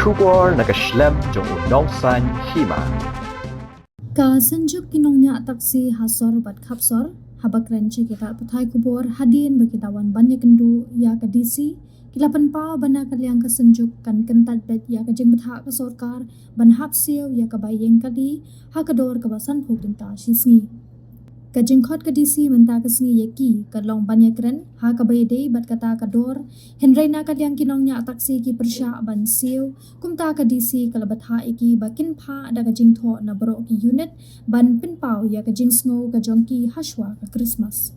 bersyukur nak Islam jong unongsan hima. Ka sanjuk kinongnya taksi hasor bat kapsor habak rence kita patai kubur hadin bekitawan banyak kendu ya ke DC kilapan pa bana kaliang ke sanjuk kan kentat bet ya ke jeng betha ke sorkar ban hap siu ya ke bayeng kali ha ke dor ke basan phok tinta shisngi ka jengkhot ke DC menta ke sngi yeki ka long banyak kren ha ke bayde bat kata ke dor henreina kaliang kinongnya taksi ki persya ban siu kumta ke DC kalabat ha iki bakin pha da ka jingtho na bro ki unit ban pinpau ya ka jing sngo ka jongki hashwa ka Christmas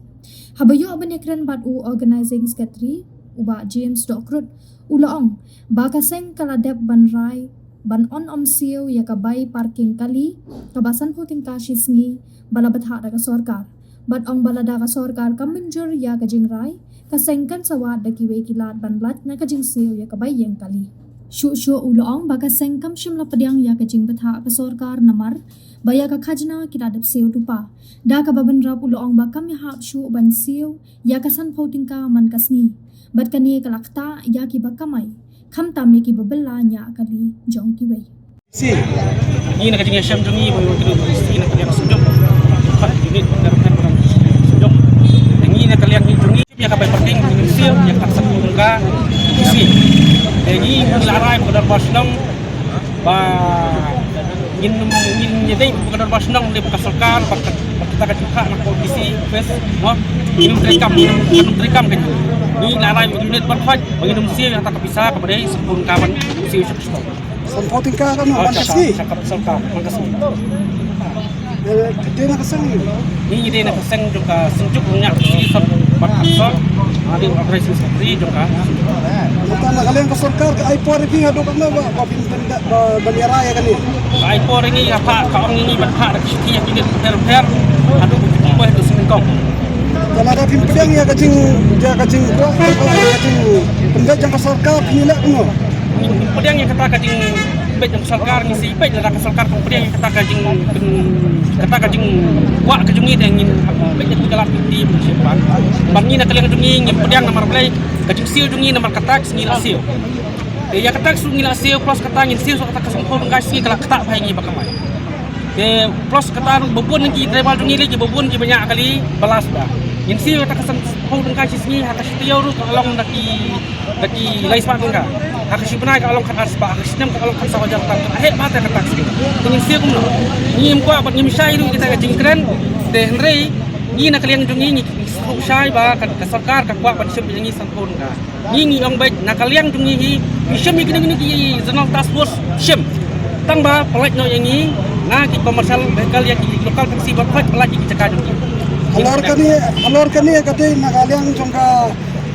habayo banyak kren bat u organizing secretary uba James Dokrut ulaong baka seng kaladep ban rai ban on siu ya ka bay parking kali kabasan puting ka shisngi bala batha da ka sorkar bat ong bala da ka sorkar kamunjur ya ka jingrai kasengkan sawat da kiwe kilat ban lat na ka jing siu ya ka bay yang kali shu ulaong baka sengkam shimla padiang ya ka jing batha ka sorkar namar baya ka khajna kiradap siu tupa da ka baban rap ulaong bakam ya hap shu ban siu ya ka san puting ka man kasni bat kani kalakta ya ki bakamai kham tam ki babella nya kali jong ki wei si ini nak jinga syam jongi bo tu si nak kalian sujud fat unit benar orang sujud ini nak kalian jongi ya ka bay parking ni siu ya ka sa ka si ini larai bodar basnong ba in nyedai bodar basnong le bekas sarkar kita ka jukha nak polisi face mo ini rekam kan ni larai unit berkhaj bagi siu yang tak bisa kepada sempurna kawan siu sujud Sampai tingkah kan makasih. Cakap selka, makasih. Dia nak kesang ni. Ni dia nak kesang juga senjuk punya si sempat asal. Ada operasi seperti juga. Bukan kalian ke sorkar ke iPod ini ada kan ba pindah bandara ya kan ni. iPod ini apa kaum ini berhak rezeki yang kita per ada buah itu semingkong. Kalau ada pimpin ya kacing pendet yang ke sorkar pinilah kan. Pediang yang kata kajing bet yang sarkar ngisi bet dah ka sarkar pediang yang kata kajing wa kajungi dengan bet yang jalan di simpan bangi nak kalian kajungi yang pediang nomor play kajing siu jungi nomor kata ngila siu ya kata ngila siu plus kata ngin siu kata kasempur ngasi kala kata pai ngi bakamai plus kata bubun ngi driver jungi lagi bubun ngi banyak kali balas dah ngin siu kata kasempur ngasi ngi hakasitiau ru kalong daki lais pat ngka hakasi benai kalong kan aspa hakasi nem kalong kan sawajar tan he mata kata sini ngin siu kumno ngim ko apat ngim sai ru kita kajing keren de henrei ni nak kalian jungi ni sai ba ka sarkar ka kwa pan sim ngi sampun ka ni ong baik nak kalian jungi hi sim ni kini zonal task force sim tang ba pelaj no yang ni na ki komersial bekal yang lokal taksi ba pelaj ki cakap jungi alor kan ni kata nak kalian jongka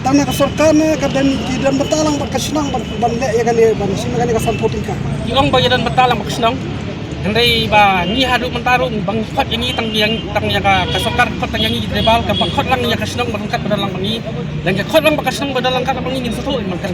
tanah ke sorkar ni kadan kidan betalang berkesenang bandek ya kan ni ban sim kan ni kasan tingkah iong bayadan betalang berkesenang Henry ba ni hadu mentaru bang khot yang ni tang ya ka sorkar khot tang yang ni trebal ka bang khot lang ya ka senang berangkat badalang bangi dan ka khot lang ba ka senang badalang ka bangi ngin satu man kan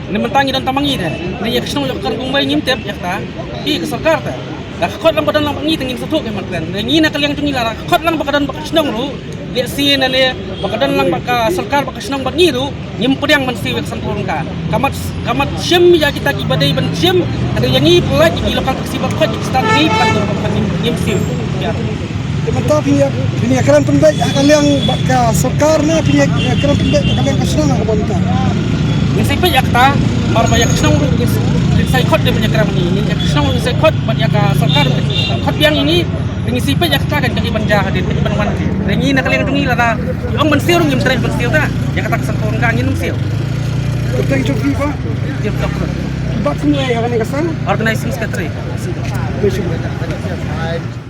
ni mentangi dan tamangi dah ni ya ka senang kan gumbai ngim tep ya ta i ka sorkar ta da khot lang badalang bangi tangin satu ka man kan ni na kaliang tungi lara khot lang ba kadan ba ka senang ru dia si na le ba kadan lang ba ka sorkar ba ka senang ba ngiru ngim pediang man si wek sampurun ka kamat sim ya kita ibadai ban sim ada yang ni pula di lokal taksi ba khot start ni pan ngim sim ya Sementara punya keran pendek kalian ke sorkar ni punya keran pendek kalian kesenang ke bonta. Ni sai pe yakta mar ba yak senang sai khot dia punya keran ni yak senang sai khot ba yak sorkar khot yang ini dengan si pe yakta kan kaki banja hadir kaki banwan ni nak kalian tungi lara ong ban siu ngim tren ban siu ta ya kata kesempurn ka ngin siu Kita itu FIFA. dia tak perlu Bak semua yang kalian kesan. organizing secretary Terima kasih.